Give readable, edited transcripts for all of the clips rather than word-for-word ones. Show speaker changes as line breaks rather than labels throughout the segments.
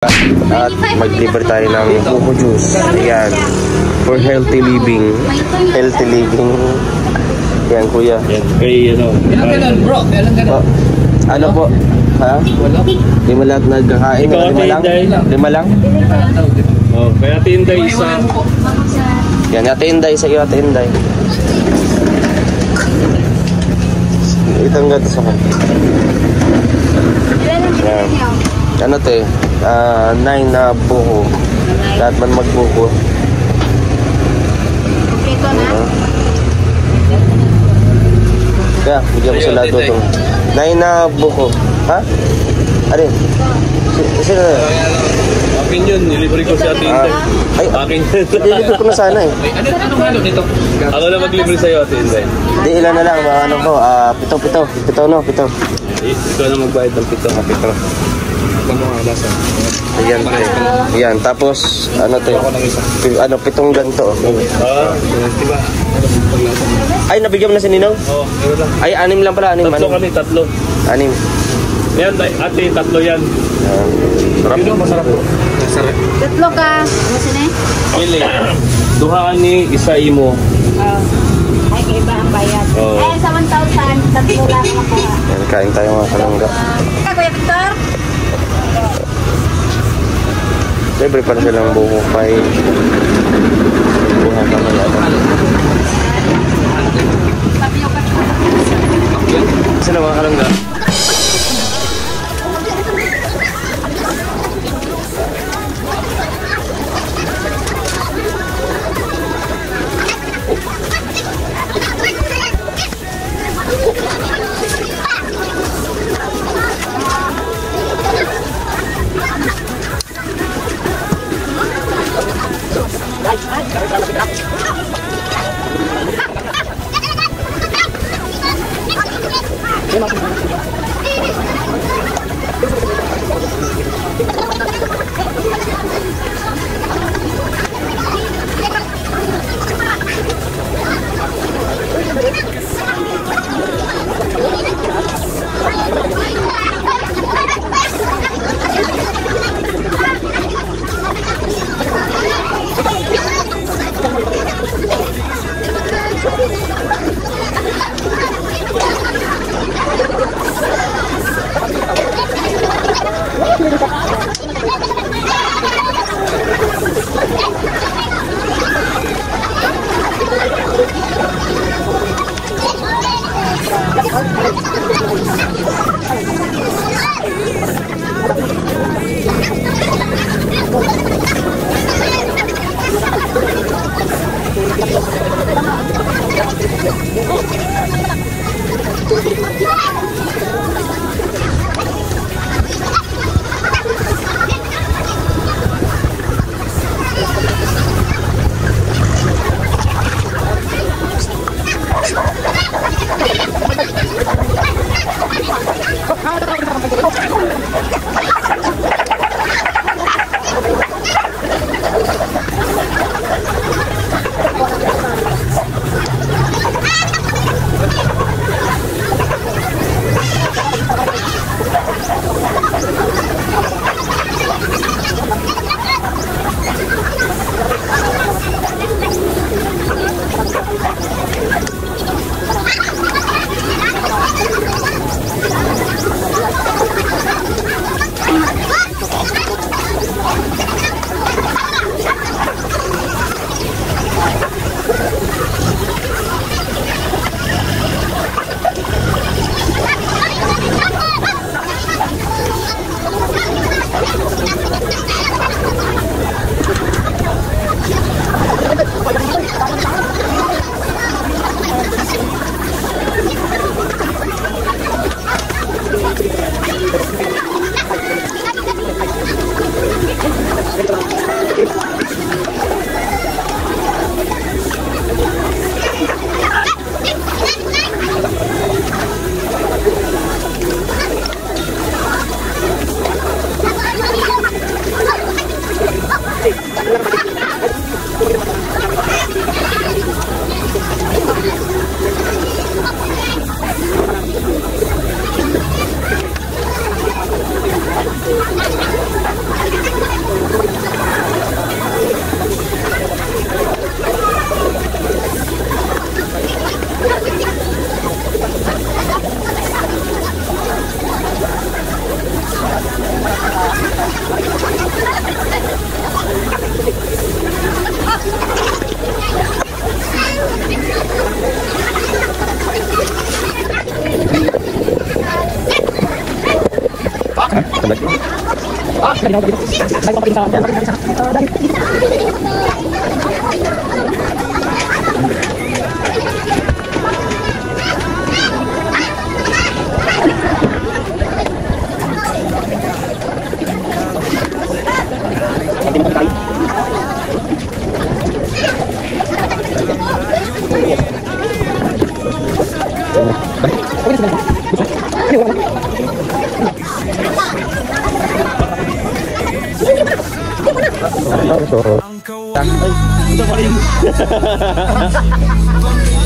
At mag-deliver tayo ng buko juice. Ayan. For healthy living. Healthy living. Ayan, kuya.
Yan, kay ano.
Ilang ganun, bro? Ilang ganun?
Ano po? Ha?
Wala.
Lima lahat nagkakain.
Ikaw,
Lima lang?
Ate Inday.
Lima lang?
Oh, kaya Ate Inday isa.
Yan, Ate Inday. Sa iyo, Ate Inday. Itanggat sa ko. Yan. Ano to eh? 9 na buko. Lahat man magbuko.
Ito na?
Kaya, bigyan ko sa lahat ito. 9 na buko. Ha? Ano yun? Sino na?
Akin yun, nilibre ko si Ate Inday.
Ay,
Akin yun.
nililibre ko na sana eh.
Anong halo nito?
Ako na maglibre sa'yo, Ate Inday.
Hindi, ilan na lang. Ano ko? Pito, no? Pito.
Ikaw na magbayad ng pito. Pito.
Ayan, ayan. Tapos, ano to? Ano, pitong ganto.
Diba?
Ay, nabigyan mo na si Ninong?
Oo, meron lang.
Ay, 6 lang pala. 6.
Tatlo kami, tatlo.
6.
Yan, Ate, tatlo yan.
Sarap.
Yun ang masarap po. Masarap.
Tatlo ka. Ano sini?
Pili. Duhaan ni isa imo.
Ay, iba ang bayad.
Oo.
Ay, sa 1,000, tatlo lang makuha.
Ayan, kain tayo mga kalangga.
Kuya Victor?
Libre pa na silang buko. May buha ka na yan. Sino mga kalangga?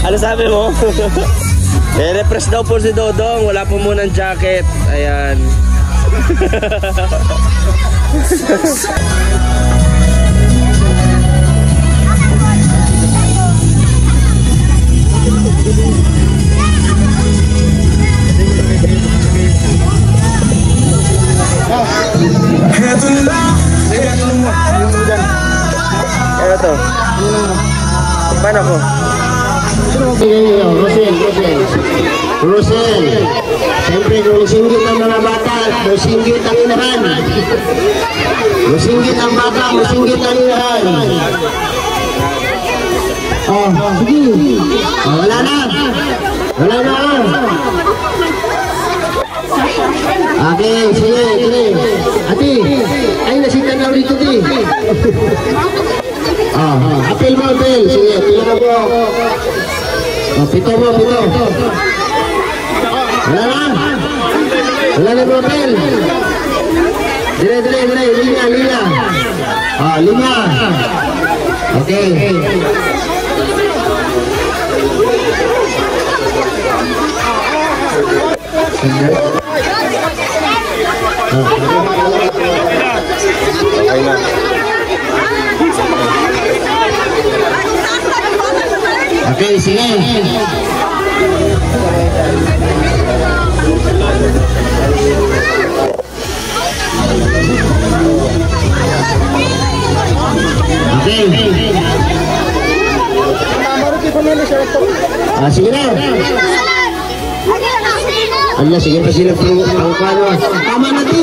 Ano sabi mo? Refresh daw po si Dodong. Wala po munang jacket. Ayan. Ano to? Paano ko?
Rosel. Siyempre, kung singgit ang mga bata, kung singgit ang inahan. Kung singgit ang bata, kung singgit ang inahan. Oh, sige. Oh, wala na. Wala na. Okay, sige. Ate, ay nasita na ulit ito. Apel mo, apel. Sige, pila na po. Pito mo. Wala na. Wala na po, apel. Dire. Linya. Linya. Okay. Okay, sige. Okay. Sige na. Allah, sige pa sila ang kwano. Tama na, Ti.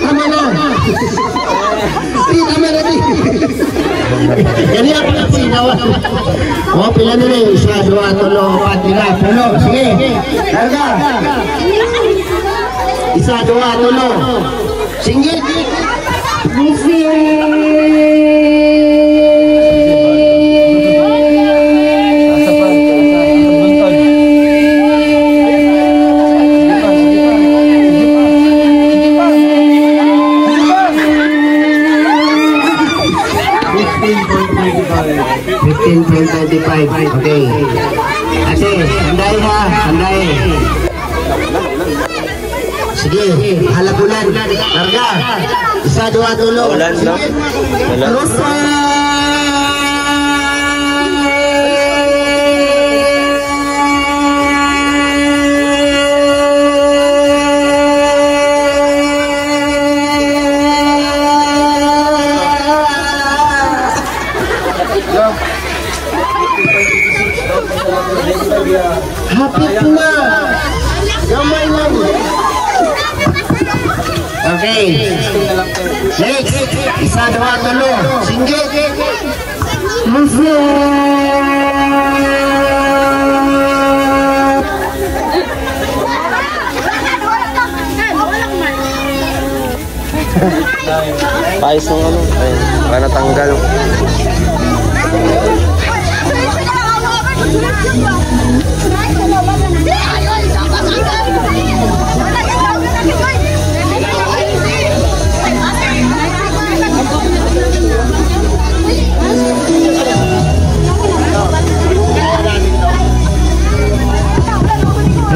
Tama na. Jadi ako na po inawa. O, pila na rin. 1, 2, 3, 4, 5. Sige. Karga. 1, 2, 3. Singgit. Okay. Ate, handai. Sige, halagulan. Karga. 1, 2, 3.
Ulan, no?
Rosa. Hapit na. Gamay lang. Okay. Next. 1, 2, 3. Singgit.
Pais ng ano? Ayun. Para natanggal.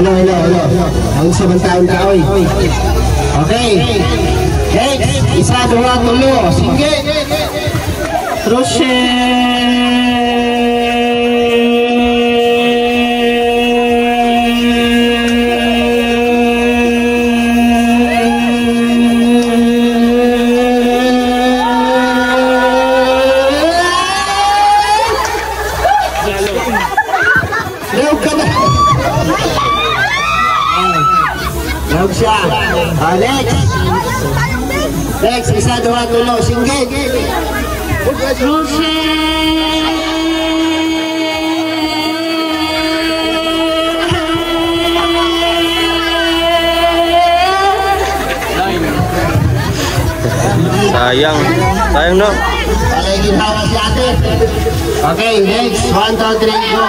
Hello. Ang samantaon taoy. Okay. Next. 1, 2, 3. Sige. Next, duha, tulo, singgit.
Sayang. Sayang no?
Okay, ginawa si ate. Okay, next. 1, 2, 3, go.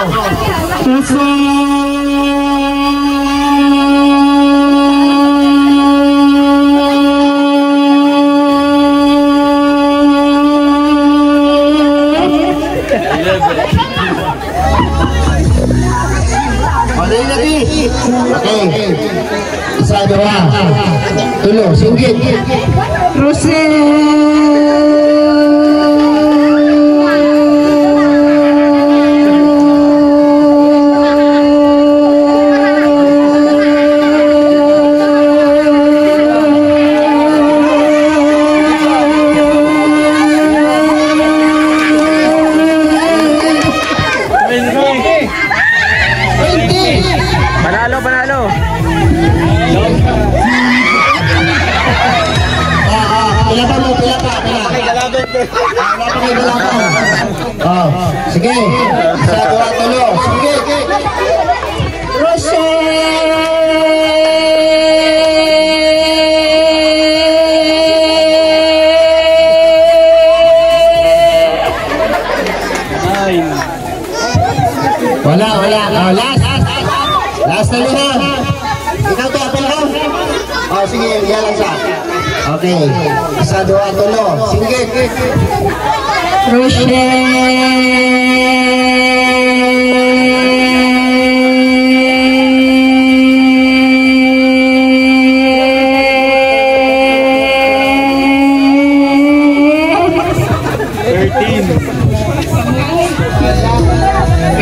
Okay. Isa, dua. Tulo, singgit.
Panalo, panalo.
Pila pa mo, pila pa. Oh, sige. Isa, dua, tulo. Sige. Wala. Oh, last na nyo na. Ikaw to, apel ka? Oh, sige, yan lang siya. Okay. Isa, dua, tulo. Singgit.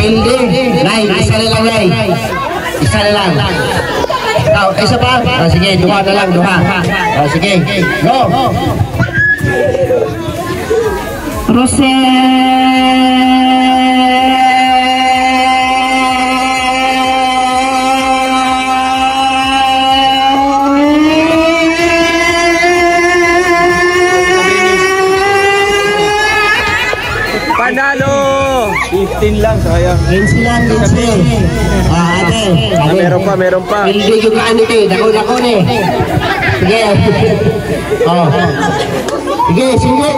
Hindi. Nay, isa na lang, Nay. Isa na lang. Oh, isa pa? Oh, sige, duha na lang, duha. Oh, sige. Go!
Panalo!
15 lang, sayang.
15 lang, 15. Ate.
Meron pa.
Hindi yung kaan ito eh. Dako ni. Sige. Oh. Sige, sige.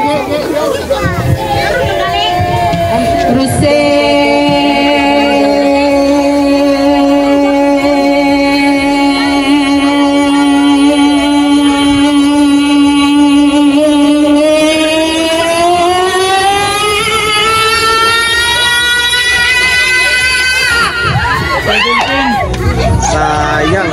Sayang.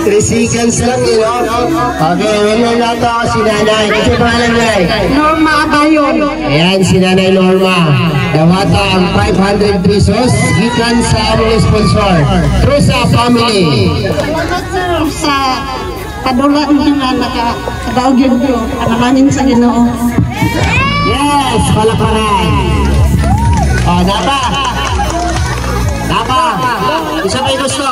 3 seconds lang yun, no? Okay, winner na to si Nanay. Kasi pangalan niya eh.
Norma Abayon.
Ayan, si Nanay Norma. Dawata ang 500 pesos. Gikan sa aming sponsor. Through sa family.
Sa kadulaan niya nga nakadaog yun ko. Panamanin sa Ginoo.
Yes, palakaran. Oh, Napa. Isa may gusto.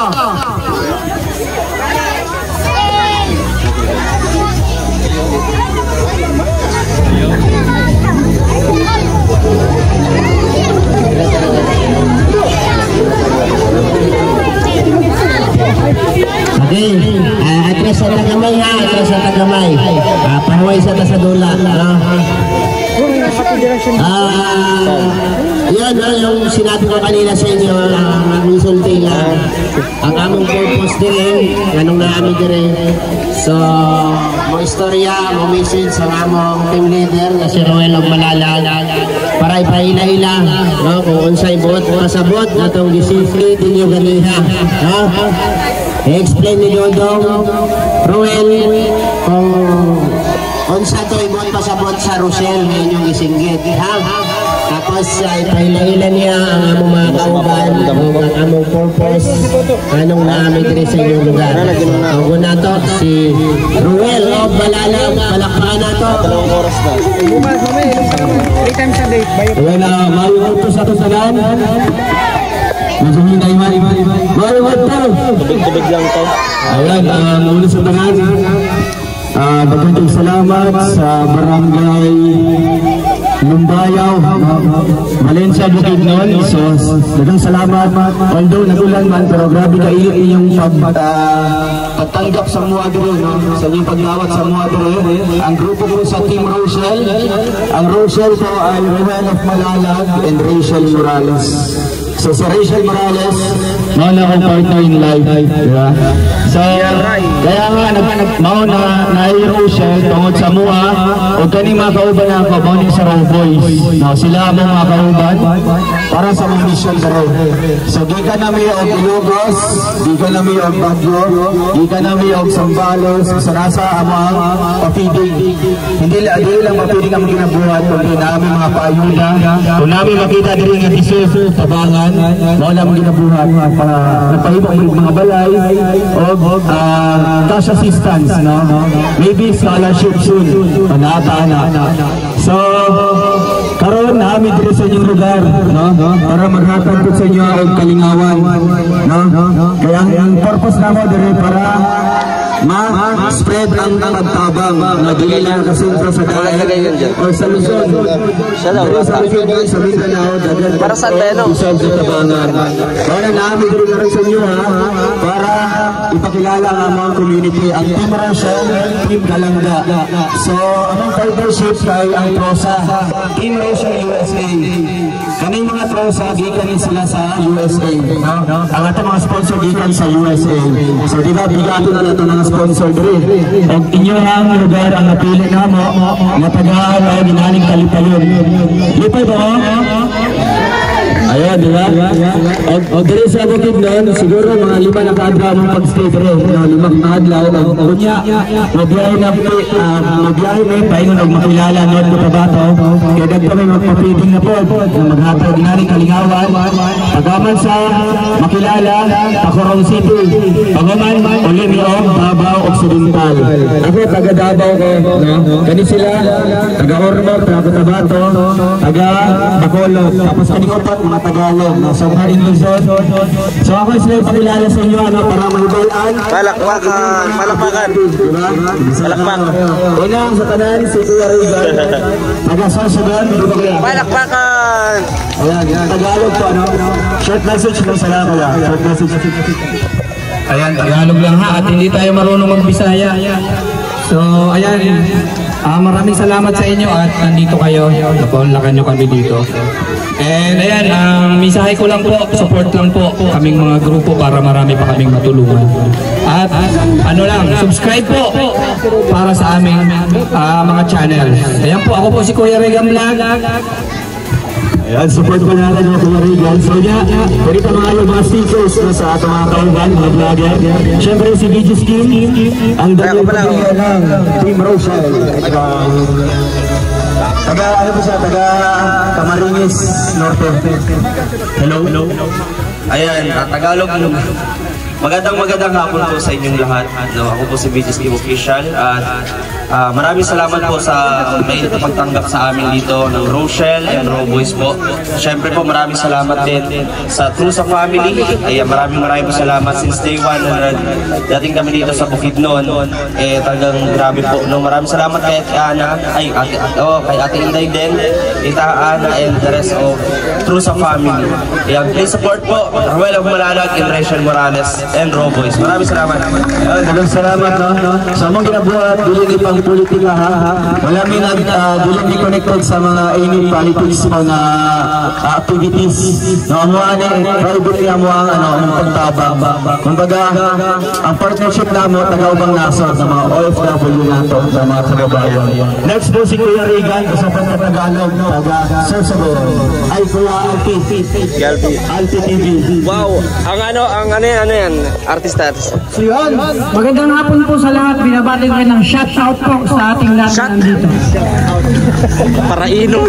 Okay, atras sa tagamay ha, atras sa tagamay. Pahuway sa tasadula. Yan yung sinabi ko kanina sa inyo, mag-insulti lang. Ang among purpose din, anong naamig din. So, mga istorya, mga message sa among team leader na si Roel of Malala para ipahila-hila, no? Kung unsay buot pasabot na itong gisifli din yung ganiha. No? I-explain niyo dong Roel kung unsa to ibot pasabot sa Rochelle ngayon yung isinggit. Tapos ipahila-hila niya ang among mga kauban, ang among purpose, anong naamig rin sa inyong lugar. Ang una to, si Roel of Malala, palakpakan na to. Roel, mawag to sa tusalan. Masuhin tayo, mawag to.
Tubig lang to.
Ayan, maulit sa tangan. Daghang salamat sa Barangay Lumbayaw, Valencia, Bukidnon. So, daghang salamat. Although nagulan man, pero grabe kayo inyong pagtanggap sa mga dito, no? Sa inyong paglawat sa mga dito. Ang grupo ko sa Team Rochelle. Ang Rochelle po ay Ruel of Malalag and Rachel Morales. So si Rachel Morales, mauna akong partner in life, diba? So, kaya nga, mauna na i-Rochelle tungod sa mua, o kaning mga kauban na ako, mauna sa Raw Boys. No, sila mo mga kauban, para sa mga mission ka rin. So, di ka namin o Ilogos, di ka namin o Bagyo, di ka namin o Sambalos, sa nasa amang papidig. Hindi lang mapidig ang ginabuhat, kundi namin mga paayuda. Kung namin makita din nga deserve, tabangan, wala mong ginabuhat para napahibok mga balay o cash assistance, no? Maybe scholarship soon, panata-ana. So, karon namin dito sa inyong lugar, no? Para maghatag po sa inyo ang kalingawan, no? Kaya ang purpose na mo dito para ma-spread ang pagtabang na dili lang kasentro sa Cagayan o sa Luzon. Sa Luzon, sa Mindanao,
para saan tayo, no?
Sa tabangan. Kaya namin dito na rin sa inyo, ha? Para ipakilala ang mga community, ang Team Rochelle, Team Galanga. So, ang partnership ay ang Trosa, Team Rochelle USA. Kaning mga Trosa, gikan sila sa USA. Ang ating mga sponsor gikan sa USA. So, di ba, bigato na nato ng sponsor diri. Ang inyong lugar ang napili na mo, matagal o ginaling Kalipayon. Lipay ba? Ayan, di ba? O diri sa Bukidnon, siguro mga 5 na kaadlaw mong pag-stay diri. 5 kaadlaw. Kunya, mabiyahe na paingon og makilala North Cotabato. Kaya dagko may magpapiting na po na maghatag ginaling Kalingawan. Pagaman sa makilala, Tacorong City. Pagaman, Olimio, Davao Occidental. Ako, taga Davao ko, no? Kani sila, taga Ormoc, taga Cotabato, taga Bacolod. Tapos kanikopat, mga Tagalog, no? So, mga Luzon. So, ako sila ipakilala sa inyo, ano, para mahibayan.
Palakpakan! Palakpakan!
Diba?
Palakpak!
Unang sa tanan, si Kuya Rigan. Taga Sorsogon, dito kaya.
Palakpakan!
Ayan, Tagalog po, ano? Short message lang sa lako lang. Short message.
Ayan, Tagalog lang ha, at hindi tayo marunong mag-Bisaya. So, ayan, maraming salamat sa inyo at nandito kayo, napaunlakan nyo kami dito. And ayan, ang mensahe ko lang po, support lang po kaming mga grupo para marami pa kaming matulungan. At ano lang, subscribe po para sa aming mga channel. Ayan po, ako po si Kuya Regan Vlog.
Ayan, support po natin mga Kuya Regan. So yeah, pwede pa mga stickers na sa ating mga kauban, mga vlogger. Siyempre si VG Skin, ang dami pa ng Team Rochelle. Taga, ano po siya, taga Camarines Norte. Hello?
Ayan, Tagalog. Magandang hapon po sa inyong lahat. No, ako po si VG Skin Official at maraming salamat po sa mainit na pagtanggap sa amin dito ng Rochelle and Raw Boys po. Siyempre po maraming salamat din sa True sa Family. Ayan, maraming po salamat since day 1 na dating kami dito sa Bukidnon. Talagang grabe po. No, maraming salamat kay Ana, kay Ate Inday din, Tita Ana and the rest of True sa Family. Ayan, please support po Ruel of Malalag and Rachel Morales and Raw Boys. Maraming salamat.
Maraming salamat, no? Sa mga ginabuhat, dili pang politika, ha? Wala mi dili connected sa mga any politics, mga activities. No, amo ani private amo ang pagtabang. Kumbaga, ang partnership namo taga-ubang nasod sa mga OFW nato, sa mga kababayan. Next po si Kuya Regan, kasama sa Tagalog, taga Sorsogon. Ay, Kuya Alpi TV.
Wow, ang ano yan, artista.
So yun, magandang hapon po sa lahat. Binabati ko ng shout out po sa ating lahat nandito.
Para inom.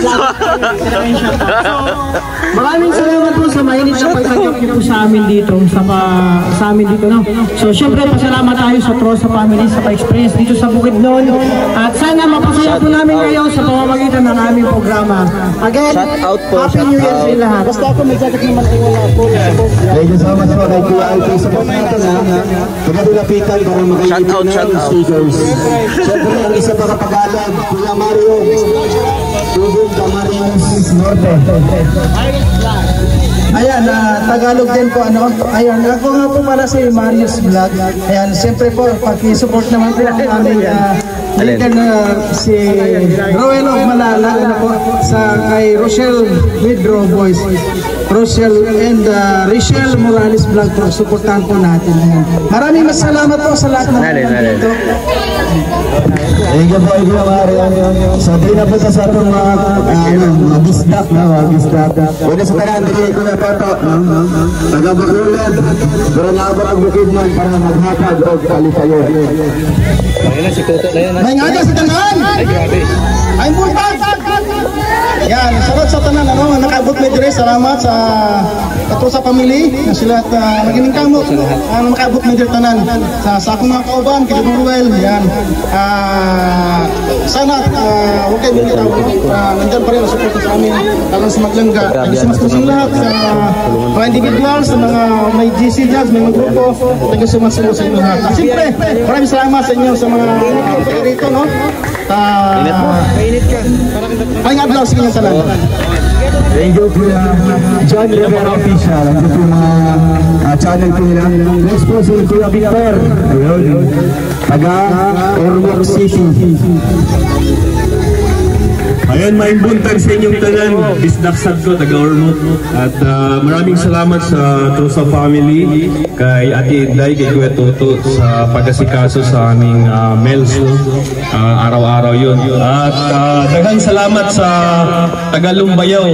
Maraming salamat po sa mainit na pagtanggap niyo po sa amin dito, sa amin dito, no? So syempre pasalamat tayo sa Trosa Family sa pa-experience dito sa Bukidnon. At sana Sana mapasaya po namin kayo sa pamamagitan ng aming programa. Again, Happy New Year sa lahat. Basta ako may jacket naman ay wala po.
Thank you so much po kay Kuya Alfie sa pagkakata na pagkakulapitan para makikita ng stickers. Siyempre, ang isa pa kapag-alag, Kuya Mario, Tubig Camarines Norte.
Ayan, Tagalog din po ano. Ayan, ako nga po para si Marius Vlog. Ayan, siyempre po, pag-support naman po ang aming leader na si Roel of Malala, ano po, sa kay Rochelle Widro Boys. Rochelle and Richelle Morales Vlog po, supportahan po natin. Ayan. Maraming salamat po sa lahat ng dito.
Thank you po, Kuya Mario. So, di na po sa atong mga bisdak na, mga bisdak. Pwede sa tanan, dili ko na pato. Taga-Bacolod, pero naabot ang bukid man para maghatag o kalisayo.
May nga sa tanan! Ay, important! Yan, sarat sa tanan, ano, nakaabot may dire, salamat sa kato sa family, na sila at magining kamo, nakaabot may dire tanan. Sa akong mga kauban, kay Ruel, yan. Sana, huwag kayo bumitaw, nandyan pa rin ang support sa amin, lalo sa Maglangga. Thank you so much po sa lahat, sa mga individuals, sa mga may GC jobs, may mga grupo, thank you so much sa inyo lahat. Siyempre, maraming salamat sa inyo sa mga rito, no? Ay nga vlog, sige nyo salamat.
Thank you, Kuya John Rivera Official. Ang po mga channel po nila. Next po si Kuya Victor. Ayun. Taga Ormoc City.
Ayun, maimbuntag sa inyong tanan, bisdaksag ko, taga-Ormoc. At maraming salamat sa Trusa family, kay Ate Inday, kay Kuya Toto, sa pag-asikaso sa aming meals. Araw-araw yun. At daghang salamat sa Tagalumbayaw,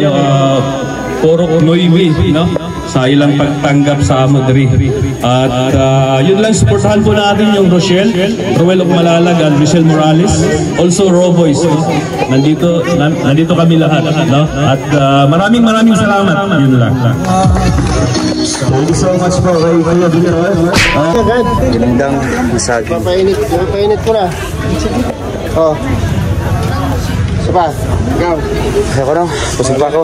Porok Noywi, no? Sa ilang pagtanggap sa Amodri. At yun lang, supportahan po natin yung Rochelle, Roel of Malalag, and Richelle Morales. Also, Roboys. No? Nandito kami lahat. No? At maraming salamat. Yun lang.
Thank you so much po kay Kuya Victor.
Gandang masagi.
Papainit ko na. Oh. Sapa, ikaw.
Kaya ko lang, busog pa ako.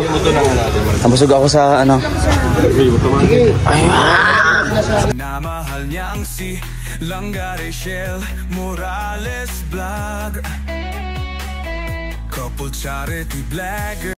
Busog ako sa ano.
Namahal niya ang si Richelle Morales Vlog, couple charity blagger.